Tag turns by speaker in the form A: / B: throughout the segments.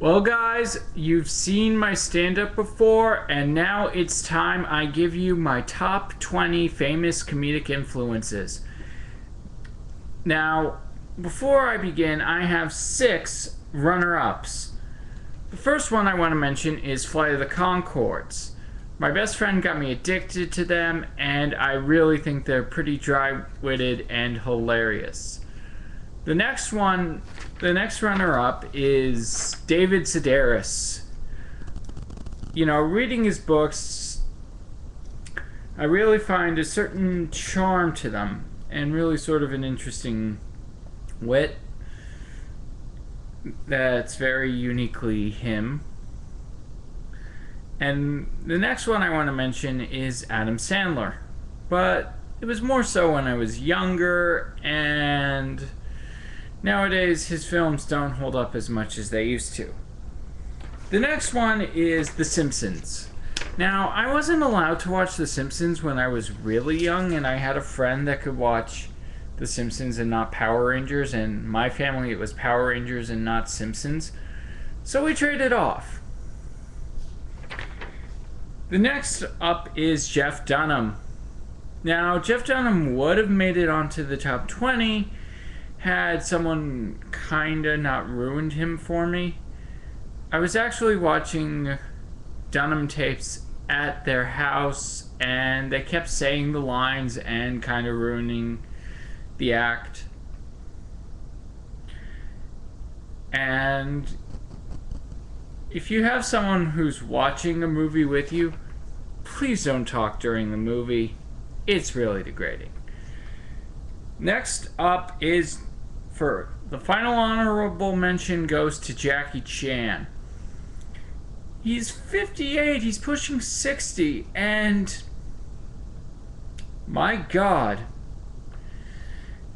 A: Well, guys, you've seen my stand-up before, and now it's time I give you my top 20 famous comedic influences. Now, before I begin, I have 6 runner-ups. The first one I want to mention is Flight of the Conchords. My best friend got me addicted to them, and I really think they're pretty dry-witted and hilarious. The next runner-up is David Sedaris. Reading his books, I really find a certain charm to them and really sort of an interesting wit that's very uniquely him. And the next one I want to mention is Adam Sandler. But it was more so when I was younger, and nowadays his films don't hold up as much as they used to. The next one is The Simpsons. Now, I wasn't allowed to watch The Simpsons when I was really young, and I had a friend that could watch The Simpsons and not Power Rangers, and my family it was Power Rangers and not Simpsons. So we traded off. The next up is Jeff Dunham. Now, Jeff Dunham would have made it onto the top 20 had someone kinda not ruined him for me. I was actually watching Dunham tapes at their house, and they kept saying the lines and kinda ruining the act. And if you have someone who's watching a movie with you, please don't talk during the movie. It's really degrading. Next up is, for the final honorable mention, goes to Jackie Chan. He's 58, he's pushing 60, and my God,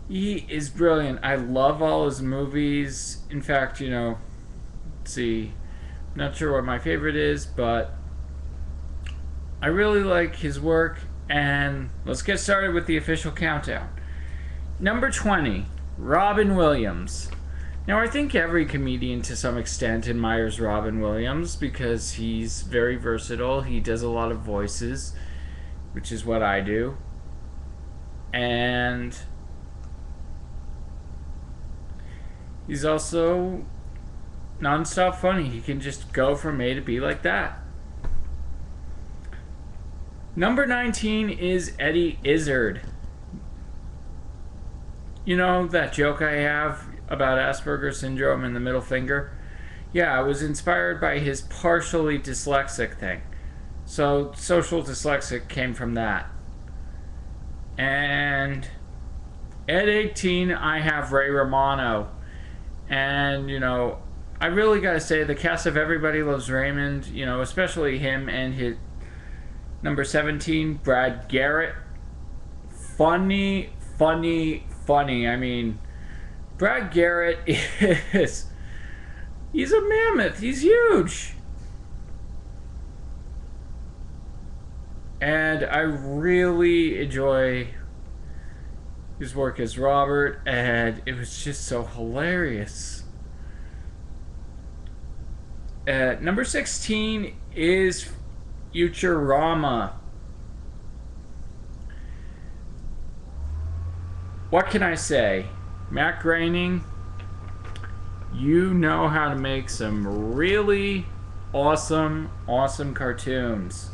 A: he is brilliant. I love all his movies. In fact, let's see, not sure what my favorite is, but I really like his work. And let's get started with the official countdown. Number 20, Robin Williams. Now, I think every comedian to some extent admires Robin Williams because he's very versatile. He does a lot of voices, which is what I do. And he's also non-stop funny. He can just go from A to B like that. Number 19 is Eddie Izzard. You know that joke I have about Asperger's syndrome and the middle finger? Yeah, I was inspired by his partially dyslexic thing. So social dyslexic came from that. And at 18, I have Ray Romano. And, I really gotta say, the cast of Everybody Loves Raymond, especially him and his number 17, Brad Garrett. Funny. I mean, Brad Garrett he's a mammoth. He's huge. And I really enjoy his work as Robert, and it was just so hilarious. Number 16 is Futurama. What can I say? Matt Groening, you know how to make some really awesome cartoons.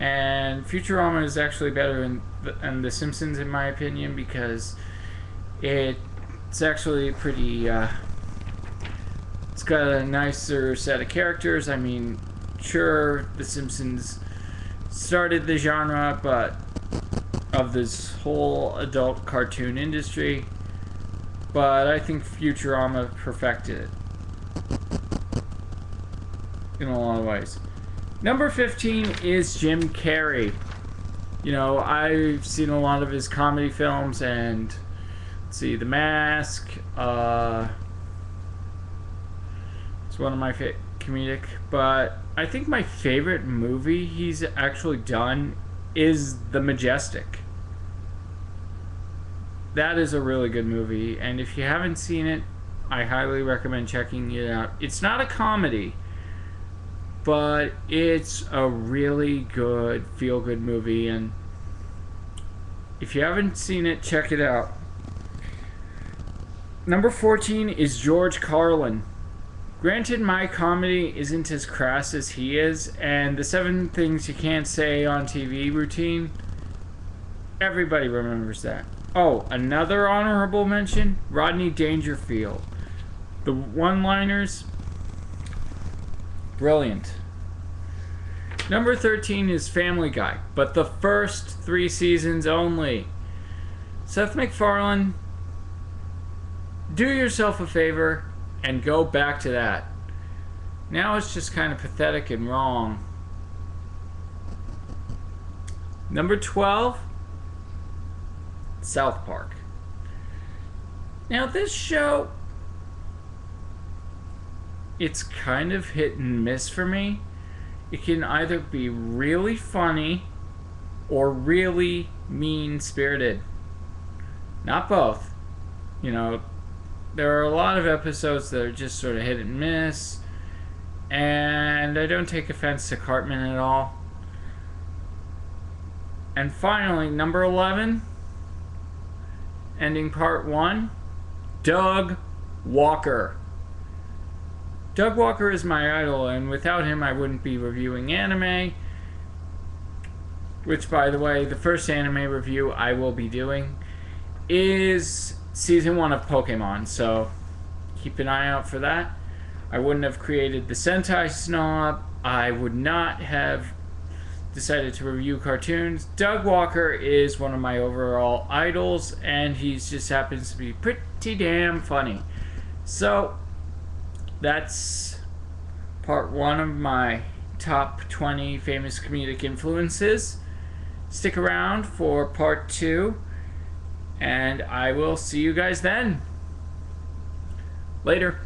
A: And Futurama is actually better than The Simpsons, in my opinion, because it's actually pretty, it's got a nicer set of characters. I mean, sure, The Simpsons started the genre, but of this whole adult cartoon industry, but I think Futurama perfected it in a lot of ways. Number 15 is Jim Carrey. I've seen a lot of his comedy films, and let's see, The Mask, it's one of my comedic, but I think my favorite movie he's actually done is The Majestic. That is a really good movie, and if you haven't seen it, I highly recommend checking it out. It's not a comedy, but it's a really good feel-good movie, and if you haven't seen it, check it out. Number 14 is George Carlin. Granted, my comedy isn't as crass as he is, and the 7 things you can't say on TV routine, everybody remembers that. Oh, another honorable mention, Rodney Dangerfield. The one-liners, brilliant. Number 13 is Family Guy, but the first 3 seasons only. Seth MacFarlane, do yourself a favor and go back to that. Now it's just kind of pathetic and wrong. Number 12, South Park. Now this show, it's kind of hit and miss for me. It can either be really funny or really mean-spirited. Not both. You know, there are a lot of episodes that are just sort of hit and miss, and I don't take offense to Cartman at all. And finally, number 11, ending part 1, Doug Walker. Doug Walker is my idol, and without him I wouldn't be reviewing anime, which, by the way, the first anime review I will be doing is Season 1 of Pokemon, so keep an eye out for that. I wouldn't have created the Sentai Snob. I would not have decided to review cartoons. Doug Walker is one of my overall idols, and he just happens to be pretty damn funny. So that's part 1 of my top 20 famous comedic influences. Stick around for part 2, and I will see you guys then. Later.